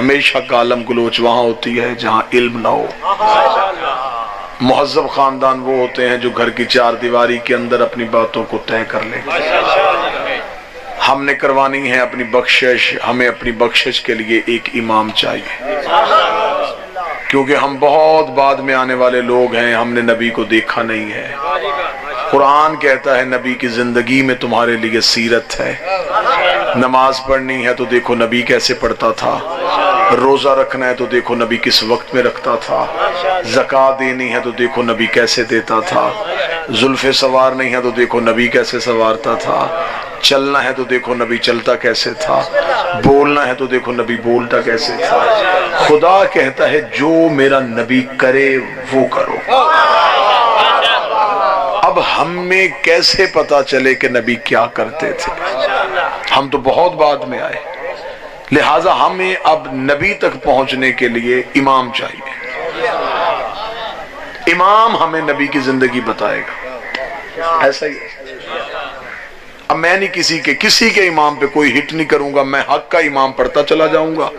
ہمیشہ کالم گلوچ وہاں ہوتی ہے جہاں علم نہ ہو. مہذب خاندان وہ ہوتے ہیں جو گھر کی چار دیواری کے اندر اپنی باتوں کو طے کر لیں. ہم نے کروانی ہے اپنی بخشش، ہمیں اپنی بخشش کے لیے ایک امام چاہیے، کیونکہ ہم بہت بعد میں آنے والے لوگ ہیں، ہم نے نبی کو دیکھا نہیں ہے. قرآن کہتا ہے نبی کی زندگی میں تمہارے لیے سیرت ہے. نماز پڑھنی ہے تو دیکھو نبی کیسے پڑھتا تھا، روزہ رکھنا ہے تو دیکھو نبی کس وقت میں رکھتا تھا، زکوٰۃ دینی ہے تو دیکھو نبی کیسے دیتا تھا، زلفیں سنوارنی ہے تو دیکھو نبی کیسے سنوارتا تھا، چلنا ہے تو دیکھو نبی چلتا کیسے تھا، بولنا ہے تو دیکھو نبی بولتا کیسے تھا. خدا کہتا ہے جو میرا نبی کرے وہ کرو. اب ہمیں کیسے پتا چلے کہ نبی کیا کرتے تھے؟ ہم تو بہت بعد میں آئے، لہٰذا ہمیں اب نبی تک پہنچنے کے لیے امام چاہیے. امام ہمیں نبی کی زندگی بتائے گا. ایسا ہی ہے. اب میں نہیں کسی کے امام پہ کوئی ہٹ نہیں کروں گا، میں حق کا امام پڑھتا چلا جاؤں گا،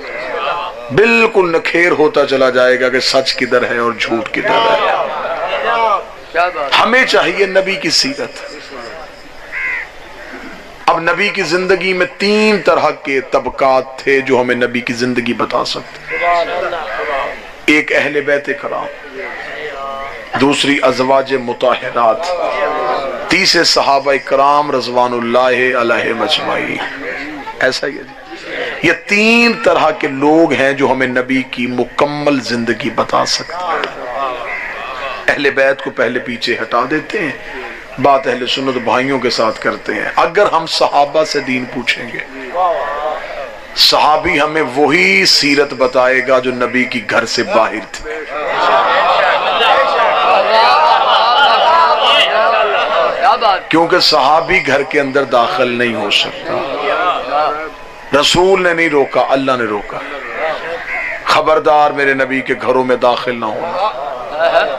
بالکل نکھیر ہوتا چلا جائے گا کہ سچ کدھر ہے اور جھوٹ کدھر ہے. ہمیں چاہیے نبی کی سیرت. اب نبی کی زندگی میں 3 طرح کے طبقات تھے جو ہمیں نبی کی زندگی بتا سکتے. ایک اہل بیت کرام، دوسری ازواج مطہرات، تیسرے صحابہ کرام رضوان اللہ علیہم اجمعین. ایسا ہی ہے. یہ 3 طرح کے لوگ ہیں جو ہمیں نبی کی مکمل زندگی بتا سکتے ہیں. اہل بیت کو پہلے پیچھے ہٹا دیتے ہیں، بات اہل سنت بھائیوں کے ساتھ کرتے ہیں. اگر ہم صحابہ سے دین پوچھیں گے، صحابی ہمیں وہی سیرت بتائے گا جو نبی کی گھر سے باہر تھے. کیونکہ صحابی گھر کے اندر داخل نہیں ہو سکتا. رسول نے نہیں روکا، اللہ نے روکا. خبردار میرے نبی کے گھروں میں داخل نہ ہونا.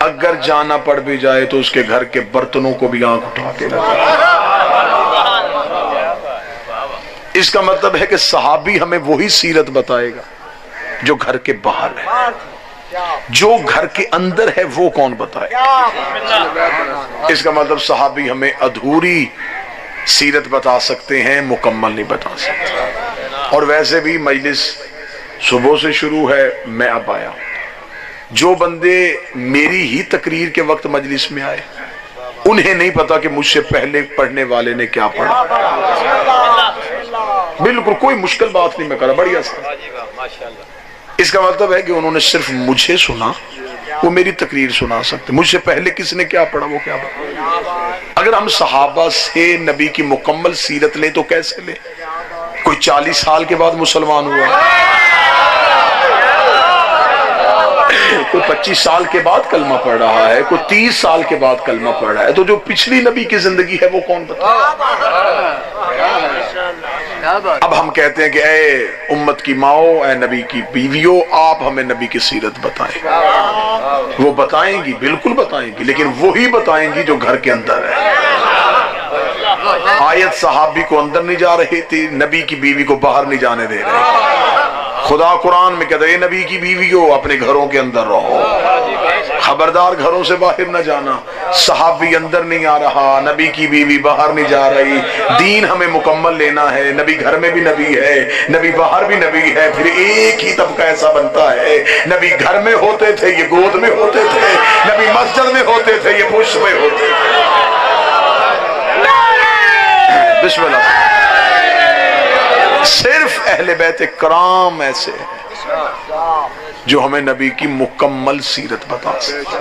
اگر جانا پڑ بھی جائے تو اس کے گھر کے برتنوں کو بھی آنکھ اٹھا کے لگا. اس کا مطلب ہے کہ صحابی ہمیں وہی سیرت بتائے گا جو گھر کے باہر ہے. جو گھر کے اندر ہے وہ کون بتائے؟ اس کا مطلب صحابی ہمیں ادھوری سیرت بتا سکتے ہیں، مکمل نہیں بتا سکتے. اور ویسے بھی مجلس صبح سے شروع ہے، میں اب آیا. جو بندے میری ہی تقریر کے وقت مجلس میں آئے، انہیں نہیں پتا کہ مجھ سے پہلے پڑھنے والے نے کیا پڑھا. بالکل کوئی مشکل بات نہیں میں کر رہا، بڑی آسان. اس کا مطلب ہے کہ انہوں نے صرف مجھے سنا، وہ میری تقریر سنا سکتے. مجھ سے پہلے کس نے کیا پڑھا وہ کیا پڑھا. اگر ہم صحابہ سے نبی کی مکمل سیرت لیں تو کیسے لیں؟ کوئی 40 سال کے بعد مسلمان ہوا، کوئی 25 سال کے بعد کلمہ پڑھ رہا ہے، کوئی 30 سال کے بعد کلمہ پڑھ رہا ہے. تو جو پچھلی نبی کی زندگی ہے وہ کون بتائے؟ اب ہم کہتے ہیں کہ اے امت کی ماؤ، اے نبی کی بیویوں، آپ ہمیں نبی کی سیرت بتائیں. وہ بتائیں گی، بالکل بتائیں گی، لیکن وہی بتائیں گی جو گھر کے اندر ہے. آیت صحابی کو اندر نہیں جا رہی تھی، نبی کی بیوی کو باہر نہیں جانے دے رہے. خدا قرآن میں کہتا ہے نبی کی بیویوں اپنے گھروں کے اندر رہو، خبردار گھروں سے باہر نہ جانا. صحابی اندر نہیں آ رہا، نبی کی بیوی باہر نہیں جا رہی. دین ہمیں مکمل لینا ہے. نبی گھر میں بھی نبی ہے، نبی باہر بھی نبی ہے. پھر ایک ہی طبقہ ایسا بنتا ہے، نبی گھر میں ہوتے تھے یہ گود میں ہوتے تھے، نبی مسجد میں ہوتے تھے یہ پشت میں ہوتے تھے. بسم اللہ. صرف اہل بیت کرام ایسے ہیں جو ہمیں نبی کی مکمل سیرت بتا سکتے.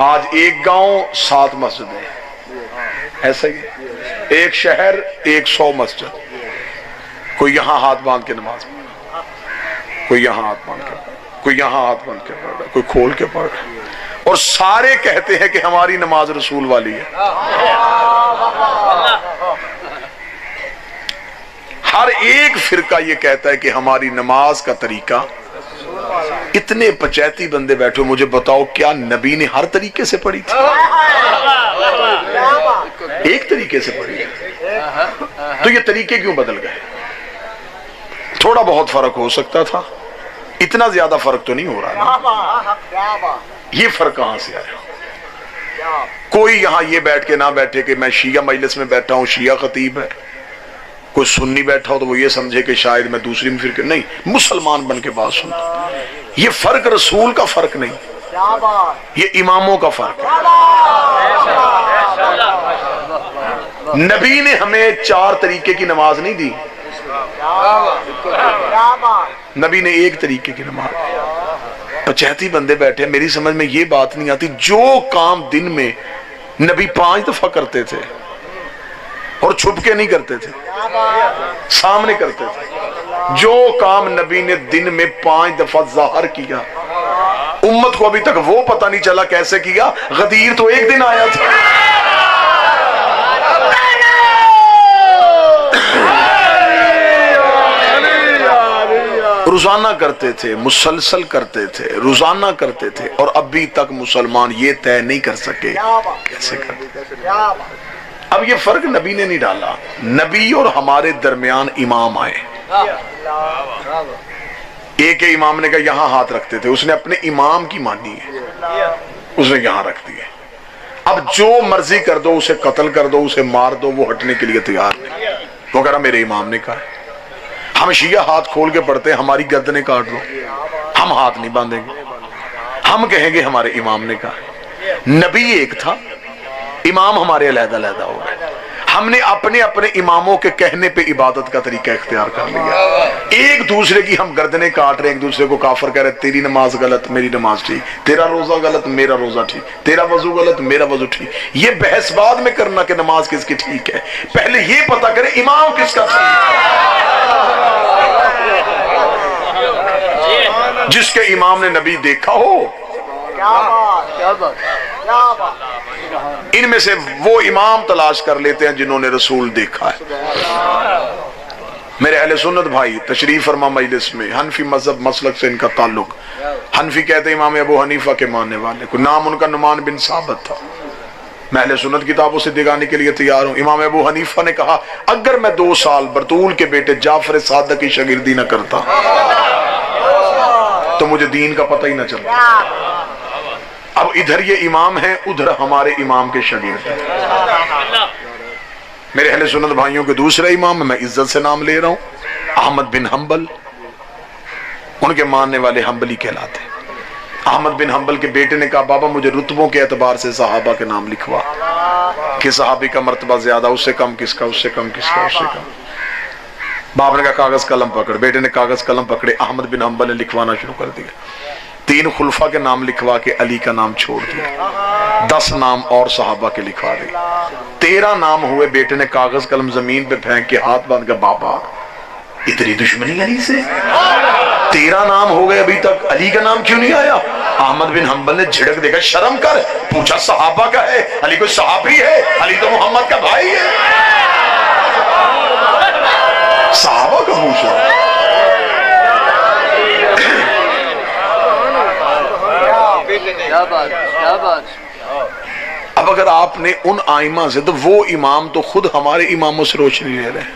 آج ایک گاؤں 7 مسجدیں، ایسا ہی ایک شہر 100 مسجد. کوئی یہاں ہاتھ باندھ کے نماز پڑھ رہا، کوئی یہاں ہاتھ باندھ کے، کوئی یہاں ہاتھ باندھ کے پڑھ رہا، کوئی کھول کے پڑھ رہا، اور سارے کہتے ہیں کہ ہماری نماز رسول والی ہے. ہر ایک فرقہ یہ کہتا ہے کہ ہماری نماز کا طریقہ. اتنے پچیتی بندے بیٹھے، مجھے بتاؤ کیا نبی نے ہر طریقے سے پڑھی تھی؟ ایک طریقے سے پڑھی. تو یہ طریقے کیوں بدل گئے؟ تھوڑا بہت فرق ہو سکتا تھا، اتنا زیادہ فرق تو نہیں ہو رہا نا۔ یہ فرق کہاں سے آیا؟ کوئی یہاں یہ بیٹھ کے نہ بیٹھے کہ میں شیعہ مجلس میں بیٹھا ہوں، شیعہ خطیب ہے، کوئی سنی بیٹھا ہو تو وہ یہ سمجھے کہ شاید میں دوسری فرقے، نہیں، مسلمان بن کے بات سنتا۔ یہ فرق رسول کا فرق نہیں، یہ اماموں کا فرق ہے۔ نبی نے ہمیں 4 طریقے کی نماز نہیں دی، نبی نے ایک طریقے کی نماز دی۔ پچہتی بندے بیٹھے، میری سمجھ میں یہ بات نہیں آتی، جو کام دن میں نبی 5 دفعہ کرتے تھے اور چھپ کے نہیں کرتے تھے، سامنے کرتے تھے، جو کام نبی نے دن میں 5 دفعہ ظاہر کیا، امت کو ابھی تک وہ پتہ نہیں چلا کیسے کیا، غدیر تو ایک دن آیا تھا۔ روزانہ کرتے تھے، مسلسل کرتے تھے، روزانہ کرتے تھے، اور ابھی تک مسلمان یہ طے نہیں کر سکے کیسے کرتے تھے۔ اب یہ فرق نبی نے نہیں ڈالا، نبی اور ہمارے درمیان امام آئے۔ ایک امام نے کہا یہاں ہاتھ رکھتے تھے، اس نے اپنے امام کی مانی ہے، اس نے یہاں رکھ دیے۔ اب جو مرضی کر دو، اسے قتل کر دو، اسے مار دو، وہ ہٹنے کے لیے تیار نہیں۔ وہ کہہ رہا میرے امام نے کہا ہے۔ ہم شیعہ ہاتھ کھول کے پڑھتے ہیں، ہماری گردنیں کاٹ دو، ہم ہاتھ نہیں باندھیں گے، ہم کہیں گے ہمارے امام نے کہا۔ نبی ایک تھا، امام ہمارے علیحدہ علیحدہ ہو گئے۔ ہم نے اپنے اپنے اماموں کے کہنے پہ عبادت کا طریقہ اختیار کر لیا۔ ایک دوسرے کی ہم گردنیں کاٹ رہے ہیں، ایک دوسرے کو کافر کہہ رہے ہیں، تیری نماز غلط میری نماز ٹھیک، تیرا روزہ غلط میرا روزہ ٹھیک، تیرا وضو غلط میرا وضو ٹھیک۔ یہ بحث بعد میں کرنا کہ نماز کس کی ٹھیک ہے، پہلے یہ پتہ کریں امام کس کا ٹھیک ہے۔ جس کے امام نے نبی دیکھا ہو، ان میں سے وہ امام تلاش کر لیتے ہیں جنہوں نے رسول دیکھا ہے۔ میرے اہل سنت بھائی تشریف فرما مجلس میں، حنفی مذہب مسلک سے ان کا تعلق، حنفی کہتے ہیں امام ابو حنیفہ کے ماننے والے، کوئی نام ان کا نعمان بن ثابت تھا۔ میں اہل سنت کتابوں سے دگانے کے لیے تیار ہوں۔ امام ابو حنیفہ نے کہا اگر میں 2 سال برطول کے بیٹے جعفر صادق کی شاگردی نہ کرتا تو مجھے دین کا پتہ ہی نہ چلتا۔ اب ادھر یہ امام ہیں، ادھر ہمارے امام کے شاگرد ہیں۔ میرے اہل سنت بھائیوں کے دوسرے امام، میں عزت سے نام لے رہا ہوں، احمد بن حنبل، ان کے ماننے والے حنبلی کہلاتے ہیں۔ احمد بن حنبل کے بیٹے نے کہا بابا مجھے رتبوں کے اعتبار سے صحابہ کے نام لکھوا، کہ صحابی کا مرتبہ زیادہ، اس سے کم کس کا، اس سے کم کس کا، اس سے کم۔ باپ نے کہا کاغذ قلم پکڑ، بیٹے نے کاغذ قلم پکڑے، احمد بن حنبل نے لکھوانا شروع کر دیا۔ 3 خلفاء کے نام لکھوا کے علی کا نام چھوڑ دیا، 10 نام اور صحابہ کے لکھوا دیے، 13 نام ہوئے۔ بیٹے نے کاغذ قلم زمین پہ پھینک کے ہاتھ باندھ کر بابا اتنی دشمنی علی سے، 13 نام ہو گئے ابھی تک علی کا نام کیوں نہیں آیا؟ احمد بن حنبل نے جھڑک دے کر شرم کر، پوچھا صحابہ کا ہے، علی کوئی صحابی ہے؟ علی تو محمد کا بھائی ہے۔ صحابہ کا پوچھا۔ اب اگر آپ نے ان آئمہ سے، تو وہ امام تو خود ہمارے اماموں سے روشنی لے رہے ہیں۔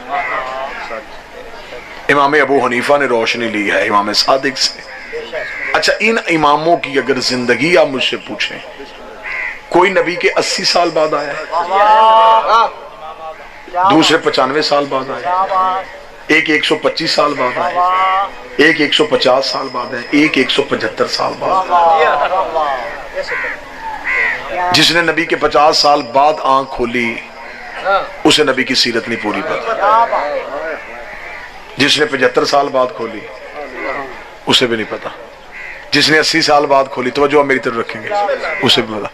امام ابو حنیفہ نے روشنی لی ہے امام صادق سے۔ اچھا ان اماموں کی اگر زندگی آپ مجھ سے پوچھیں، کوئی نبی کے 80 سال بعد آیا ہے، دوسرے 95 سال بعد آئے، ایک 125 سال بعد آئے، ایک 150 سال بعد ہے، ایک 175 سال بعد ہے۔ جس نے نبی کے 50 سال بعد آنکھ کھولی اسے نبی کی سیرت نہیں پوری پتا، جس نے 75 سال بعد کھولی اسے بھی نہیں پتا، جس نے 80 سال بعد کھولی، توجہ میری طرف رکھیں گے، اسے بھی پتا۔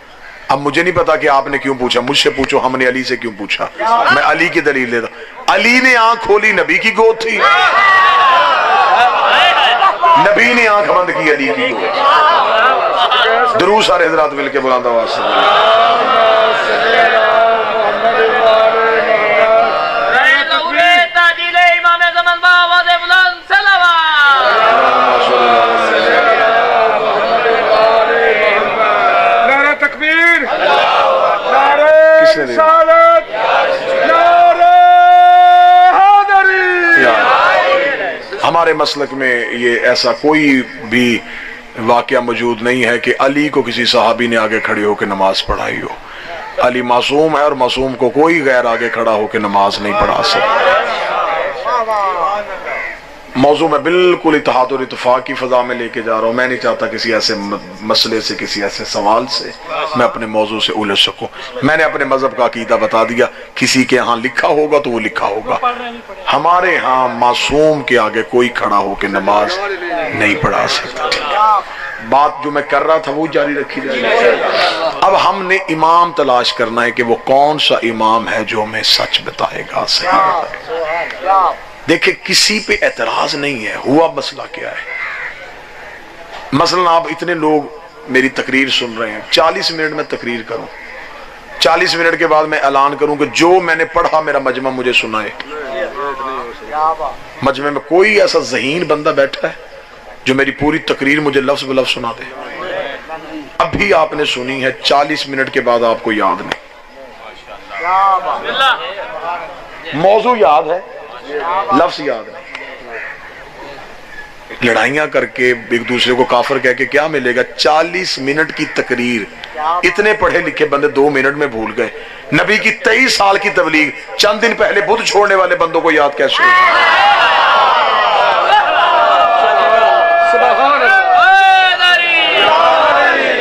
اب مجھے نہیں پتا کہ آپ نے کیوں پوچھا، مجھ سے پوچھو ہم نے علی سے کیوں پوچھا، میں علی کی دلیل لیتا ہوں۔ علی نے آنکھ کھولی نبی کی گود تھی، نبی نے آنکھ بند کی علی کی گود۔ درود سارے حضرات مل کے بلند آواز سے ہمارے مسلک میں یہ ایسا کوئی بھی واقعہ موجود نہیں ہے کہ علی کو کسی صحابی نے آگے کھڑے ہو کے نماز پڑھائی ہو. علی معصوم ہے اور معصوم کو کوئی غیر آگے کھڑا ہو کے نماز نہیں پڑھا سکتا. موضوع میں بالکل اتحاد اور اتفاق کی فضا میں لے کے جا رہا ہوں. میں نہیں چاہتا کسی ایسے مسئلے سے کسی ایسے سوال سے میں اپنے موضوع سے الجھ سکوں. میں نے اپنے مذہب کا عقیدہ بتا دیا. کسی کے ہاں لکھا ہوگا تو وہ لکھا ہوگا. ہمارے ہاں معصوم کے آگے کوئی کھڑا ہو کے نماز نہیں پڑھا سکتا. بات جو میں کر رہا تھا وہ جاری رکھی جائے. اب ہم نے امام تلاش کرنا ہے کہ وہ کون سا امام ہے جو ہمیں سچ بتائے گا, صحیح بتائے گا. دیکھیں کسی پہ اعتراض نہیں ہے. ہوا مسئلہ کیا ہے؟ مثلا آپ اتنے لوگ میری تقریر سن رہے ہیں, 40 منٹ میں تقریر کروں, 40 منٹ کے بعد میں اعلان کروں کہ جو میں نے پڑھا میرا مجمع مجھے سنائے. مجمع میں کوئی ایسا ذہین بندہ بیٹھا ہے جو میری پوری تقریر مجھے لفظ بلفظ سنا دے؟ ابھی آپ نے سنی ہے, 40 منٹ کے بعد آپ کو یاد نہیں. موضوع یاد ہے, لفظ یاد نہیں. لڑائیاں کر کے ایک دوسرے کو کافر کہہ کے کیا ملے گا؟ 40 منٹ کی تقریر. اتنے پڑھے لکھے بندے 2 منٹ میں بھول گئے. نبی کی 23 سال کی تبلیغ چند دن پہلے بدھ چھوڑنے والے بندوں کو یاد کیسے ہوگی؟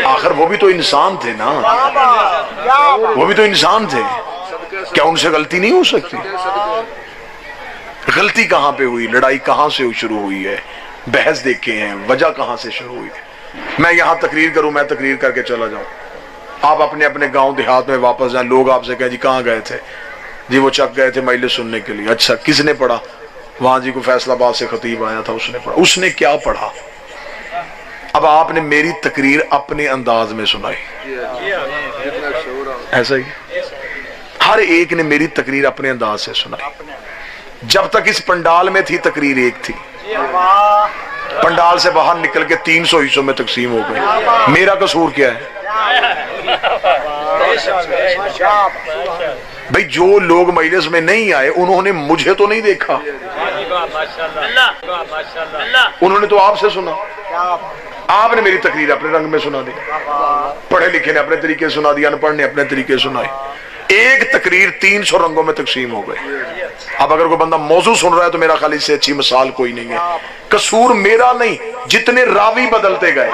آخر وہ بھی تو انسان تھے نا, وہ بھی تو انسان تھے. کیا ان سے غلطی نہیں ہو سکتی؟ غلطی کہاں پہ ہوئی؟ لڑائی کہاں سے شروع ہوئی ہے؟ بحث دیکھے ہیں, وجہ کہاں سے شروع ہوئی ہے؟ میں یہاں تقریر کروں, میں تقریر کر کے چلا جاؤں, آپ اپنے اپنے گاؤں دیہات میں واپس جائیں, لوگ آپ سے کہیں جی کہاں گئے تھے؟ جی وہ چک گئے تھے مجلس سننے کے لیے. اچھا کس نے پڑھا؟ وہاں جی کو فیصل آباد سے خطیب آیا تھا, اس نے پڑھا. اس نے کیا پڑھا؟ اب آپ نے میری تقریر اپنے انداز میں سنائی. ایسا ہی ہر ایک نے میری تقریر اپنے انداز سے سنائی. جب تک اس پنڈال میں تھی تقریر ایک تھی, پنڈال سے باہر نکل کے 300 حصوں میں تقسیم ہو گئی. میرا قصور کیا ہے بھئی؟ جو لوگ مجلس میں نہیں آئے انہوں نے مجھے تو نہیں دیکھا, انہوں نے تو آپ سے سنا. آپ نے میری تقریر اپنے رنگ میں سنا دی, پڑھے لکھے نے اپنے طریقے سنا دی, ان پڑھ نے اپنے طریقے سنائی. ایک تقریر 300 رنگوں میں تقسیم ہو گئی. اب اگر کوئی بندہ موضوع سن رہا ہے تو میرا خیال اس سے اچھی مثال کوئی نہیں ہے. قصور میرا نہیں, جتنے راوی بدلتے گئے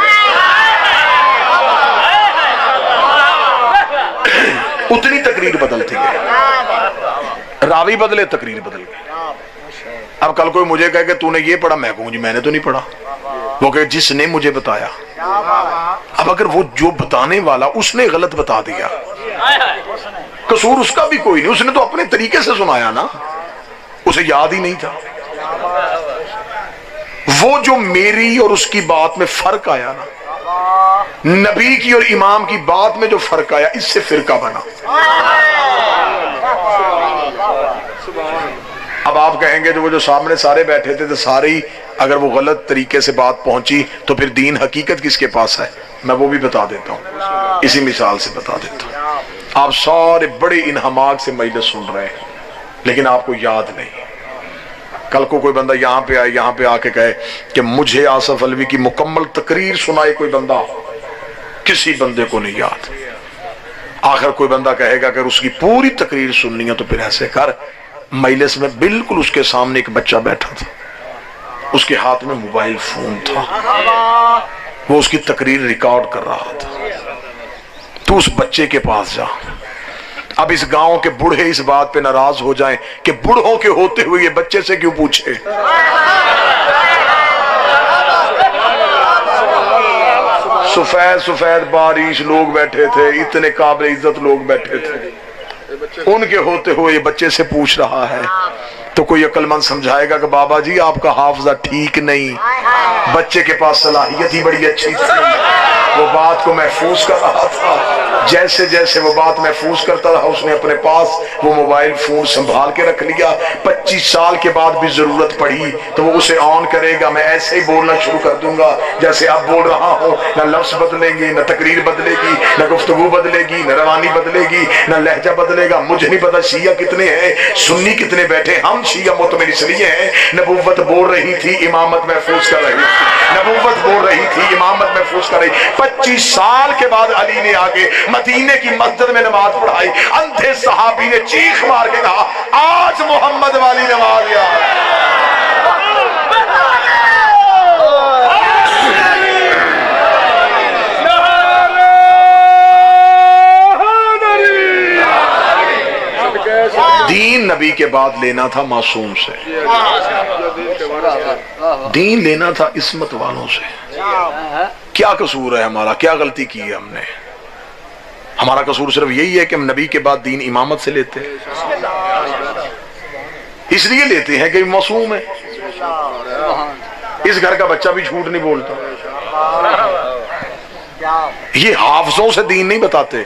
اتنی تقریر بدلتی گئی. راوی بدلے, تقریر بدل گئی. اب کل کوئی مجھے کہے کہ تو نے یہ پڑھا, میں کہوں جی میں نے تو نہیں پڑھا. وہ کہ جس نے مجھے بتایا. اب اگر وہ جو بتانے والا اس نے غلط بتا دیا, قصور اس کا بھی کوئی نہیں, اس نے تو اپنے طریقے سے سنایا نا, اسے یاد ہی نہیں تھا. وہ جو میری اور اس کی بات میں فرق آیا نا, نبی کی اور امام کی بات میں جو فرق آیا, اس سے فرقہ بنا. اب آپ کہیں گے وہ جو سامنے سارے بیٹھے تھے تو سارے ہی اگر وہ غلط طریقے سے بات پہنچی تو پھر دین حقیقت کس کے پاس ہے؟ میں وہ بھی بتا دیتا ہوں, اسی مثال سے بتا دیتا ہوں. آپ سارے بڑے انہماک سے مجلس سن رہے ہیں لیکن آپ کو یاد نہیں. کل کو کوئی بندہ یہاں پہ آئے, یہاں پہ آ کے کہے کہ مجھے آصف علوی کی مکمل تقریر سنائے کوئی بندہ, کسی بندے کو نہیں یاد. آخر کوئی بندہ کہے گا کہ اس کی پوری تقریر سننی ہے تو پھر ایسے کر, مجلس میں بالکل اس کے سامنے ایک بچہ بیٹھا تھا, اس کے ہاتھ میں موبائل فون تھا, وہ اس کی تقریر ریکارڈ کر رہا تھا. تو اس بچے کے پاس جا. اب اس گاؤں کے بوڑھے اس بات پہ ناراض ہو جائیں کہ بوڑھوں کے ہوتے ہوئے یہ بچے سے کیوں پوچھے. سفید سفید بارش لوگ بیٹھے تھے, اتنے قابل عزت لوگ بیٹھے تھے, ان کے ہوتے ہوئے یہ بچے سے پوچھ رہا ہے. تو کوئی عقل مند سمجھائے گا کہ بابا جی آپ کا حافظہ ٹھیک نہیں, بچے کے پاس صلاحیت ہی بڑی اچھی تھی, وہ بات کو محفوظ کر رہا تھا. جیسے جیسے وہ بات محفوظ کرتا رہا اس نے اپنے پاس وہ موبائل فون سنبھال کے رکھ لیا. 25 سال کے بعد بھی ضرورت پڑی تو وہ اسے آن کرے گا, میں ایسے ہی بولنا شروع کر دوں گا جیسے اب بول رہا ہوں. نہ لفظ بدلیں گے, نہ تقریر بدلے گی, نہ گفتگو بدلے گی, نہ روانی بدلے گی, نہ لہجہ بدلے گا. مجھے نہیں پتا شیعہ کتنے ہیں, سنی کتنے بیٹھے, ہم شیعہ مطمئن اس لیے ہیں نبوت بول رہی تھی, امامت محفوظ کر رہی تھی. نبوت بول رہی تھی, امامت محفوظ کر رہی. 25 سال کے بعد علی نے آگے مدینے کی مسجد میں نماز پڑھائی. اندھے صحابی نے چیخ مار کے کہا آج محمد والی نماز یاد. دین نبی کے بعد لینا تھا معصوم سے, دین لینا تھا عصمت والوں سے. کیا قصور ہے ہمارا, کیا غلطی کی ہے ہم نے؟ ہمارا قصور صرف یہی ہے کہ ہم نبی کے بعد دین امامت سے لیتے ہیں. اس لیے لیتے ہیں کہ معصوم ہے. اس گھر کا بچہ بھی جھوٹ نہیں بولتا. یہ حافظوں سے دین نہیں بتاتے,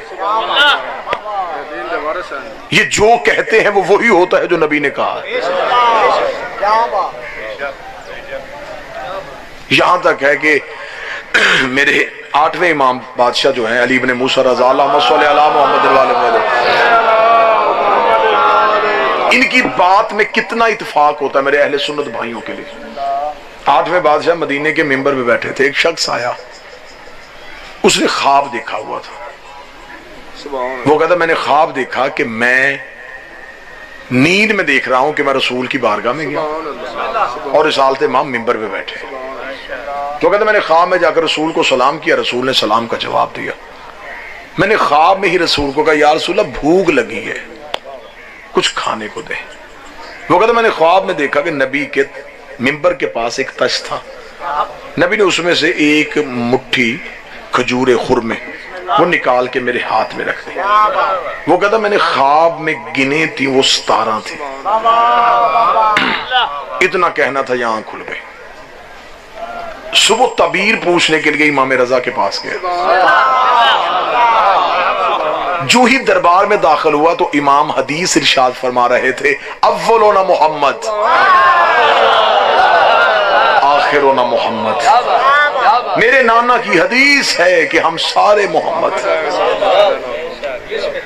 یہ جو کہتے ہیں وہ وہی ہوتا ہے جو نبی نے کہا ہے. یہاں تک ہے کہ میرے 8ویں امام بادشاہ جو ہیں علی بن موسیٰ رضا اللہ صلی اللہ محمد الوالد, ان کی بات میں کتنا اتفاق ہوتا ہے میرے اہل سنت بھائیوں کے لیے. 8ویں بادشاہ مدینے کے ممبر پہ بیٹھے تھے, ایک شخص آیا, اس نے خواب دیکھا ہوا تھا. وہ کہتا میں نے خواب دیکھا کہ میں نیند میں دیکھ رہا ہوں کہ میں رسول کی بارگاہ میں گیا اور رسالت امام ممبر پہ بیٹھے. تو کہتا میں نے خواب میں جا کر رسول کو سلام کیا, رسول نے سلام کا جواب دیا. میں نے خواب میں ہی رسول کو کہا یا رسول اللہ بھوک لگی ہے, کچھ کھانے کو دیں. وہ کہتا میں نے خواب میں دیکھا کہ نبی کے ممبر کے پاس ایک تش تھا, نبی نے اس میں سے ایک مٹھی کھجور خرمے وہ نکال کے میرے ہاتھ میں رکھ دی. وہ کہتا میں نے خواب میں گنے تھی وہ 17 تھی. اتنا کہنا تھا, یہاں کھل گئی. صبح تعبیر پوچھنے کے لیے امام رضا کے پاس گیا. جو ہی دربار میں داخل ہوا تو امام حدیث ارشاد فرما رہے تھے اولونا محمد آخرونا محمد. میرے نانا کی حدیث ہے کہ ہم سارے محمد.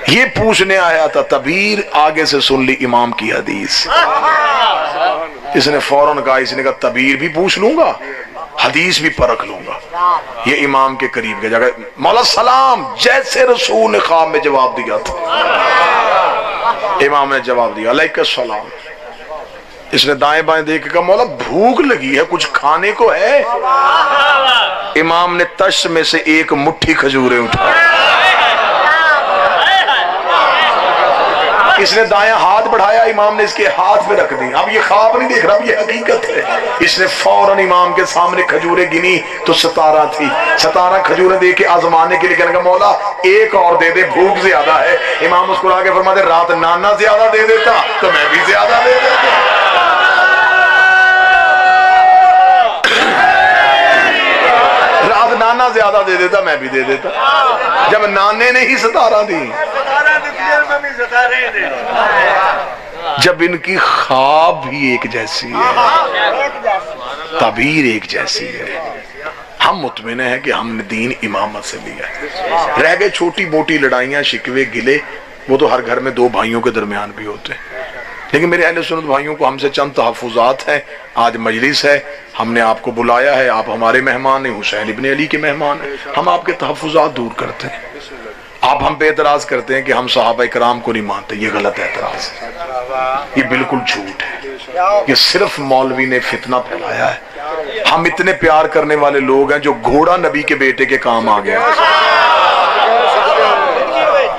یہ پوچھنے آیا تھا, تعبیر آگے سے سن لی امام کی حدیث. اس نے فوراً کہا, اس نے کہا تعبیر بھی پوچھ لوں گا, حدیث بھی پرکھ لوں گا. یہ امام کے قریب گیا, جگہ مولا سلام, جیسے رسول نے خواب میں جواب دیا تھا امام نے جواب دیا علیک السلام. اس نے دائیں بائیں دیکھ کے کہا مولا بھوک لگی ہے, کچھ کھانے کو ہے؟ امام نے تش میں سے ایک مٹھی کھجوریں اٹھا, اس نے دائیں ہاتھ بڑھایا, امام نے اس کے ہاتھ میں رکھ دی. اب یہ خواب نہیں دیکھ رہا, اب یہ حقیقت ہے. اس نے فوراً امام کے سامنے کھجوریں گنی تو 17 تھی. 17 کھجوریں دے کے آزمانے کے لیے کہنے کا مولا ایک اور دے دے, بھوک زیادہ ہے. امام اس کو آگے فرماتے رات نانا زیادہ دے دیتا تو میں بھی زیادہ دے دیتا. رات نانا زیادہ دے دیتا میں بھی دے دیتا. جب نانے نے ہی 17 دی, جب ان کی خواب بھی ایک جیسی ہے, تعبیر ایک جیسی ہے, ہم مطمئن ہیں کہ ہم نے دین امامت سے لیا ہے. رہ گئے چھوٹی موٹی لڑائیاں, شکوے, گلے, وہ تو ہر گھر میں 2 بھائیوں کے درمیان بھی ہوتے ہیں. لیکن میرے اہل سنت بھائیوں کو ہم سے چند تحفظات ہیں. آج مجلس ہے, ہم نے آپ کو بلایا ہے, آپ ہمارے مہمان ہیں, حسین ابن علی کے مہمان ہیں. ہم آپ کے تحفظات دور کرتے ہیں. آپ ہم پہ اعتراض کرتے ہیں کہ ہم صحابہ کرام کو نہیں مانتے, یہ غلط اعتراض ہے, یہ بالکل جھوٹ ہے. یہ صرف مولوی نے فتنہ پھیلایا ہے. ہم اتنے پیار کرنے والے لوگ ہیں جو گھوڑا نبی کے بیٹے کے کام آ گیا.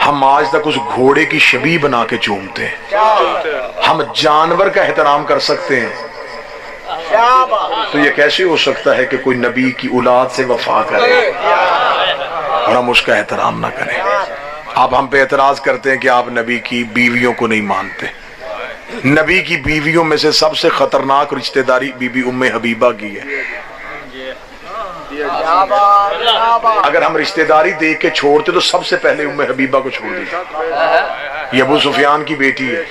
ہم آج تک اس گھوڑے کی شبیہ بنا کے چومتے ہیں. ہم جانور کا احترام کر سکتے ہیں, تو یہ کیسے ہو سکتا ہے کہ کوئی نبی کی اولاد سے وفا کرے اور ہم اس کا احترام نہ کریں؟ آپ ہم پہ اعتراض کرتے ہیں کہ آپ نبی کی بیویوں کو نہیں مانتے. نبی کی بیویوں میں سے سب سے خطرناک رشتہ داری بی بی ام حبیبہ کی ہے. اگر ہم رشتہ داری دیکھ کے چھوڑتے تو سب سے پہلے ام حبیبہ کو چھوڑ دیتے. یہ ابو سفیان کی بیٹی ہے,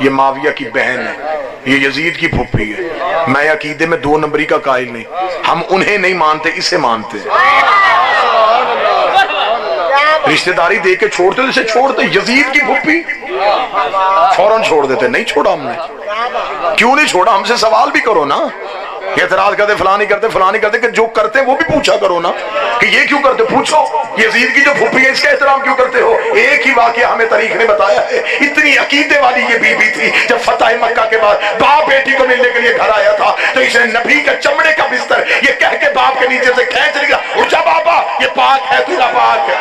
یہ معاویہ کی بہن ہے, یہ یزید کی پھپھی ہے. میں عقیدے میں 2 نمبری کا قائل نہیں, ہم انہیں نہیں مانتے, اسے مانتے. رشتہ داری دے کے چھوڑتے اسے چھوڑتے, یزید کی پھپھی فوراً چھوڑ دیتے. نہیں چھوڑا ہم نے. کیوں نہیں چھوڑا؟ ہم سے سوال بھی کرو نا. اعتراض کرتے فلاں نہیں کرتے, فلاں نہیں کرتے, کہ جو کرتے وہ بھی پوچھا کرو نا کہ یہ کیوں کرتے. پوچھو یزید کی جو پھپھی ہے اس کا احترام کیوں کرتے ہو؟ ایک ہی واقعہ ہمیں تاریخ نے بتایا ہے. اتنی عقیدے والی یہ بی بی تھی, جب فتح مکہ کے بعد باپ بیٹی کو ملنے کے لیے گھر آیا تھا تو اس نے نبی کا چمڑے کا بستر یہ کہہ کے باپ کے نیچے سے کھینچ لیا, اٹھ جا بابا, یہ پاک ہے, تو پاک ہے.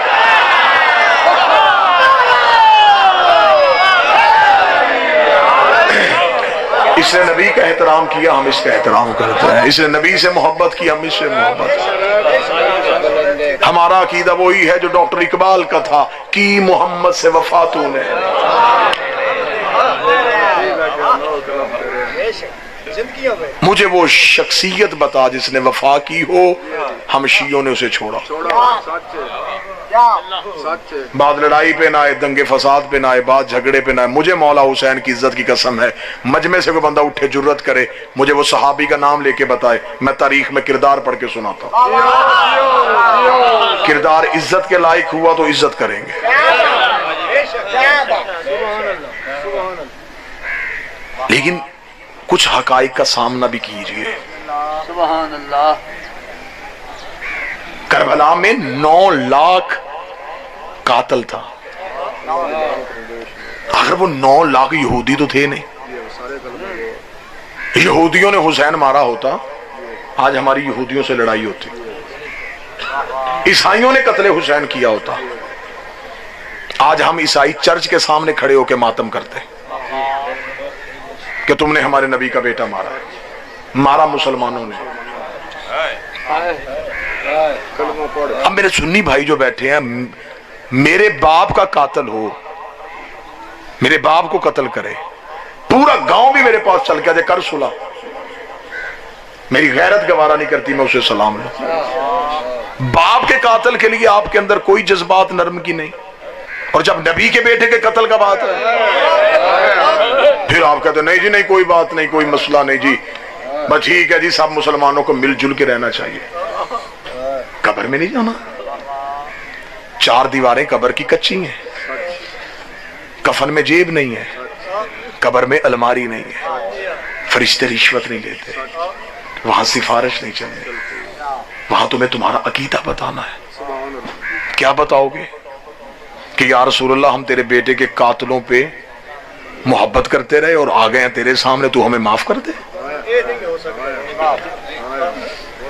اس نے نبی کا احترام کیا, ہم اس کا احترام کرتے ہیں. اس نے نبی سے محبت کی, ہم اس سے محبت. ہمارا عقیدہ وہی ہے جو ڈاکٹر اقبال کا تھا, کی محمد سے وفا تو نے. مجھے وہ شخصیت بتا جس نے وفا کی ہو. ہم شیعوں نے اسے چھوڑا. بعد لڑائی پہ نہ آئے, دنگے فساد پہ نہ آئے, بعد جھگڑے پہ نہ آئے. مجھے مولا حسین کی عزت کی قسم ہے, مجمع سے کوئی بندہ اٹھے جرت کرے مجھے وہ صحابی کا نام لے کے بتائے, میں تاریخ میں کردار پڑھ کے سناتا ہوں. کردار عزت کے لائق ہوا تو عزت کریں گے. لیکن کچھ حقائق کا سامنا بھی کیجئے. سبحان اللہ. کربلا میں 9 لاکھ قاتل تھا. اگر وہ 9 لاکھ یہودی تو تھے نہیں. یہودیوں نے حسین مارا ہوتا آج ہماری یہودیوں سے لڑائی ہوتی. عیسائیوں نے قتل حسین کیا ہوتا آج ہم عیسائی چرچ کے سامنے کھڑے ہو کے ماتم کرتے کہ تم نے ہمارے نبی کا بیٹا مارا. مارا مسلمانوں نے. اب میرے سنی بھائی جو بیٹھے ہیں, میرے باپ کا قاتل ہو, میرے باپ کو قتل کرے, پورا گاؤں بھی میرے پاس چل کے کر صلح, میری غیرت گوارا نہیں کرتی, میں اسے سلام لوں. باپ کے قاتل کے لیے آپ کے اندر کوئی جذبات نرم کی نہیں, اور جب نبی کے بیٹے کے قتل کا بات ہے پھر آپ کہتے نہیں جی نہیں کوئی بات نہیں, کوئی مسئلہ نہیں جی, بس ٹھیک ہے جی, سب مسلمانوں کو مل جل کے رہنا چاہیے. قبر میں نہیں جانا. 4 دیواریں قبر کی کچی ہیں, کفن میں جیب نہیں ہے, قبر میں الماری نہیں ہے, فرشتے رشوت نہیں لیتے, وہاں سفارش نہیں چلتی. وہاں تمہیں تمہارا عقیدہ بتانا ہے. کیا بتاؤ گے کہ یا رسول اللہ ہم تیرے بیٹے کے قاتلوں پہ محبت کرتے رہے اور آ گئے ہیں تیرے سامنے, تو ہمیں معاف کر دے.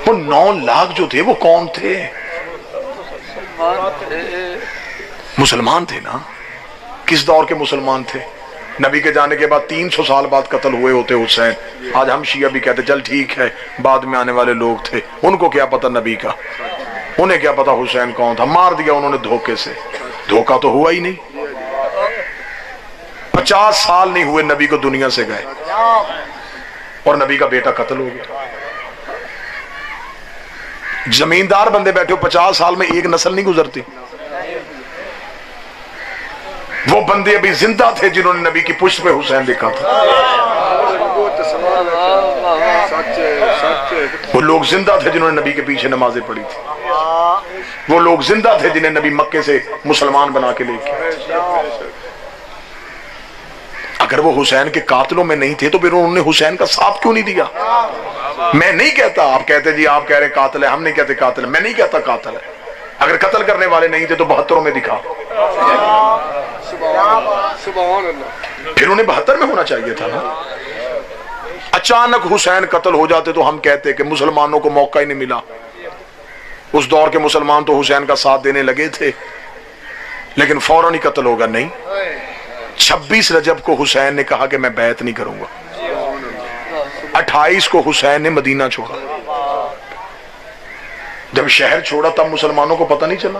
وہ 9 لاکھ جو تھے وہ کون تھے؟ مسلمان تھے نا. کس دور کے مسلمان تھے؟ نبی کے جانے کے بعد 300 سال بعد قتل ہوئے ہوتے حسین. آج ہم شیعہ بھی کہتے چل ٹھیک ہے بعد میں آنے والے لوگ تھے, ان کو کیا پتا نبی کا, انہیں کیا پتا حسین کون تھا. مار دیا انہوں نے دھوکے سے. دھوکا تو ہوا ہی نہیں. 50 سال نہیں ہوئے نبی کو دنیا سے گئے اور نبی کا بیٹا قتل ہو گیا. زمیندار بندے بیٹھے ہو, 50 سال میں ایک نسل نہیں گزرتی. وہ بندے ابھی زندہ تھے جنہوں نے نبی کی پشت پہ حسین دیکھا تھا. وہ لوگ زندہ تھے جنہوں نے نبی کے پیچھے نمازیں پڑھی تھی. وہ لوگ زندہ تھے جنہیں نبی مکے سے مسلمان بنا کے لے کے. اگر وہ حسین کے قاتلوں میں نہیں تھے تو پھر انہوں نے حسین کا ساتھ کیوں نہیں دیا؟ میں نہیں کہتا, آپ کہتے جی آپ کہہ رہے قاتل ہے, ہم نہیں کہتے قاتل ہے. میں نہیں کہتا قاتل ہے. اگر قتل کرنے والے نہیں تھے تو 72 میں دکھا. پھر انہیں 72 میں ہونا چاہیے تھا نا. اچانک حسین قتل ہو جاتے تو ہم کہتے کہ مسلمانوں کو موقع ہی نہیں ملا. اس دور کے مسلمان تو حسین کا ساتھ دینے لگے تھے لیکن فوراً ہی قتل ہوگا. نہیں, 26 رجب کو حسین نے کہا کہ میں بیعت نہیں کروں گا. 28 کو حسین نے مدینہ چھوڑا. جب شہر چھوڑا تب مسلمانوں کو پتہ نہیں چلا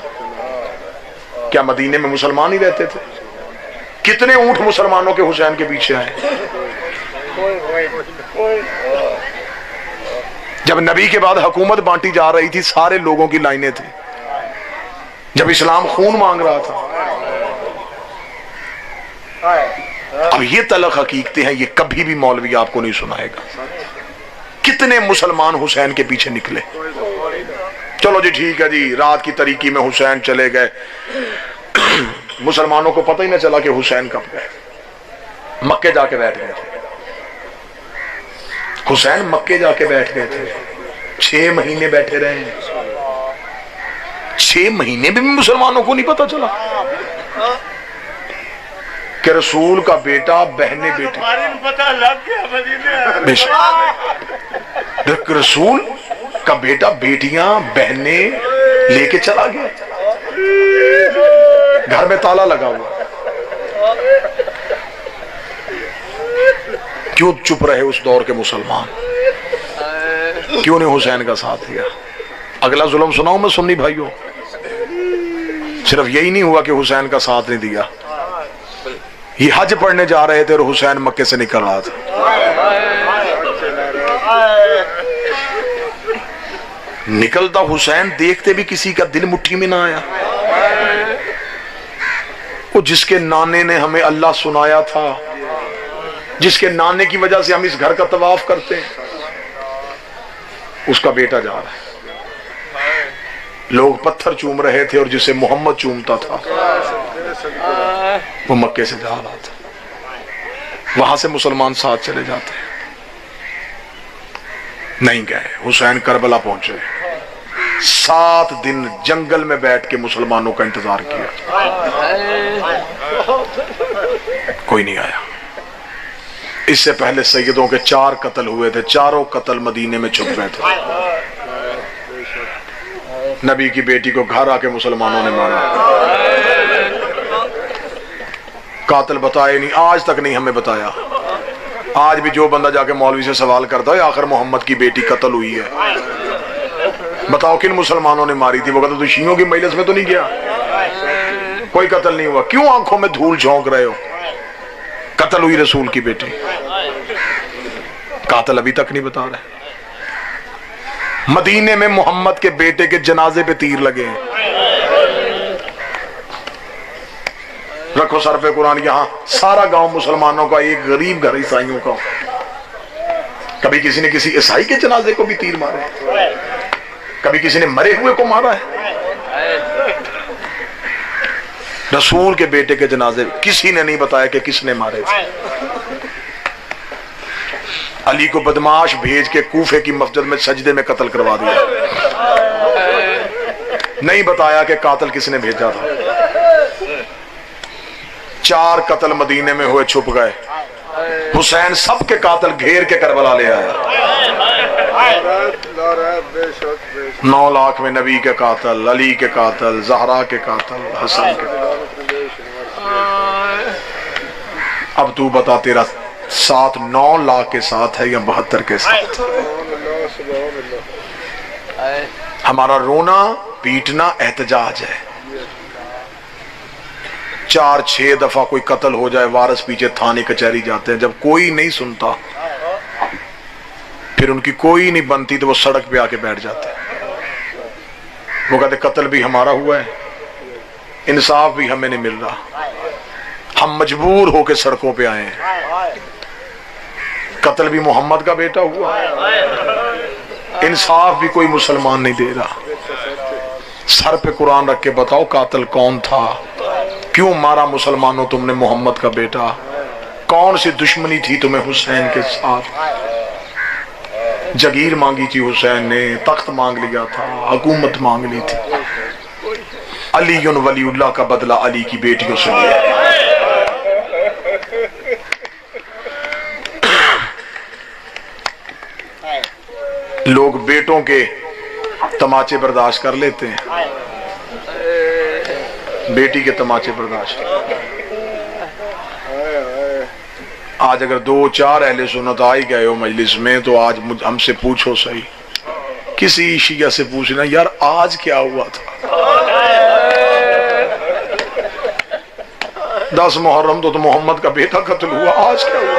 کیا مدینے میں مسلمان ہی رہتے تھے؟ کتنے اونٹ مسلمانوں کے حسین کے پیچھے آئے. جب نبی کے بعد حکومت بانٹی جا رہی تھی سارے لوگوں کی لائنیں تھیں، جب اسلام خون مانگ رہا تھا. اب یہ تلخ حقیقتیں ہیں، یہ کبھی بھی مولوی آپ کو نہیں سنائے گا. کتنے مسلمان حسین کے پیچھے نکلے. چلو جی ٹھیک ہے جی، رات کی تاریکی میں حسین چلے گئے، مسلمانوں کو پتہ ہی نہ چلا کہ حسین کب گئے. مکے جا کے بیٹھ گئے تھے حسین، مکے جا کے بیٹھ گئے تھے. 6 مہینے بیٹھے رہے ہیں. 6 مہینے بھی مسلمانوں کو نہیں پتا چلا کہ رسول کا بیٹا بہنیں بیٹی. رسول کا بیٹا بیٹیاں بہنیں لے کے چلا گیا، گھر میں تالا لگا ہوا. کیوں چپ رہے اس دور کے مسلمان؟ کیوں نہیں حسین کا ساتھ دیا؟ اگلا ظلم سناؤں میں سنی بھائیوں، صرف یہی نہیں ہوا کہ حسین کا ساتھ نہیں دیا، یہ حج پڑھنے جا رہے تھے اور حسین مکے سے نکل رہا تھا. نکلتا حسین، دیکھتے بھی کسی کا دل مٹھی میں نہ آیا. وہ جس کے نانے نے ہمیں اللہ سنایا تھا، جس کے نانے کی وجہ سے ہم اس گھر کا طواف کرتے ہیں، اس کا بیٹا جا رہا ہے. لوگ پتھر چوم رہے تھے اور جسے محمد چومتا تھا وہ مکے سے جا رہا تھا. وہاں سے مسلمان ساتھ چلے جاتے ہیں. نہیں گئے. حسین کربلا پہنچے، 7 دن جنگل میں بیٹھ کے مسلمانوں کا انتظار کیا، کوئی نہیں آیا. اس سے پہلے سیدوں کے 4 قتل ہوئے تھے، چاروں قتل مدینے میں چھپ گئے تھے. نبی کی بیٹی کو گھر آ کے مسلمانوں نے مارا. قاتل بتائے نہیں، آج تک نہیں ہمیں بتایا. آج بھی جو بندہ جا کے مولوی سے سوال کرتا ہے آخر محمد کی بیٹی قتل ہوئی ہے، بتاؤ کن مسلمانوں نے ماری تھی؟ وہ کہتا تو شیعوں کی مجلس میں تو نہیں گیا، کوئی قتل نہیں ہوا. کیوں آنکھوں میں دھول جھونک رہے ہو؟ قتل ہوئی رسول کی بیٹی. قاتل ابھی تک نہیں بتا رہے. مدینے میں محمد کے بیٹے کے جنازے پہ تیر لگے ہیں. رکھو سر پہ قرآن. یہاں سارا گاؤں مسلمانوں کا، ایک غریب گھر عیسائیوں کا. کبھی کسی نے کسی عیسائی کے جنازے کو بھی تیر مارے، کبھی کسی نے مرے ہوئے کو مارا ہے. رسول کے بیٹے کے جنازے کسی نے نہیں بتایا کہ کس نے مارے تھے. علی کو بدماش بھیج کے کوفے کی مسجد میں سجدے میں قتل کروا دیا، نہیں بتایا کہ قاتل کس نے بھیجا تھا. 4 قتل مدینے میں ہوئے، چھپ گئے. حسین سب کے قاتل گھیر کے کربلا لے آیا. 9 لاکھ میں نبی کے قاتل، علی کے قاتل، زہرا کے قاتل، حسن کے قاتل. اب تو بتا تیرا ساتھ 9 لاکھ کے ساتھ ہے یا 72 کے ساتھ؟ ہمارا رونا پیٹنا احتجاج ہے. 4-6 دفعہ کوئی قتل ہو جائے، وارث پیچھے تھانے کچہری جاتے ہیں. جب کوئی نہیں سنتا، پھر ان کی کوئی نہیں بنتی تو وہ سڑک پہ آ کے بیٹھ جاتے ہیں. وہ کہتے قتل بھی ہمارا ہوا ہے، انصاف بھی ہمیں نہیں مل رہا، ہم مجبور ہو کے سڑکوں پہ آئے ہیں. قتل بھی محمد کا بیٹا ہوا، انصاف بھی کوئی مسلمان نہیں دے رہا. سر پہ قرآن رکھ کے بتاؤ قاتل کون تھا؟ کیوں مارا مسلمانوں تم نے محمد کا بیٹا؟ کون سی دشمنی تھی تمہیں حسین کے ساتھ؟ جگیر مانگی تھی حسین نے، تخت مانگ لیا تھا، حکومت مانگ لی تھی. علی ولی اللہ کا بدلہ علی کی بیٹیوں سے لیا. لوگ بیٹوں کے تماچے برداشت کر لیتے ہیں، بیٹی کے تماچے برداشت. آج اگر 2-4 اہل سنت آئی گئے ہو مجلس میں تو آج ہم سے پوچھو صحیح، کسی شیعہ سے پوچھنا یار آج کیا ہوا تھا. 10 محرم تو محمد کا بیٹا قتل ہوا، آج کیا ہوا؟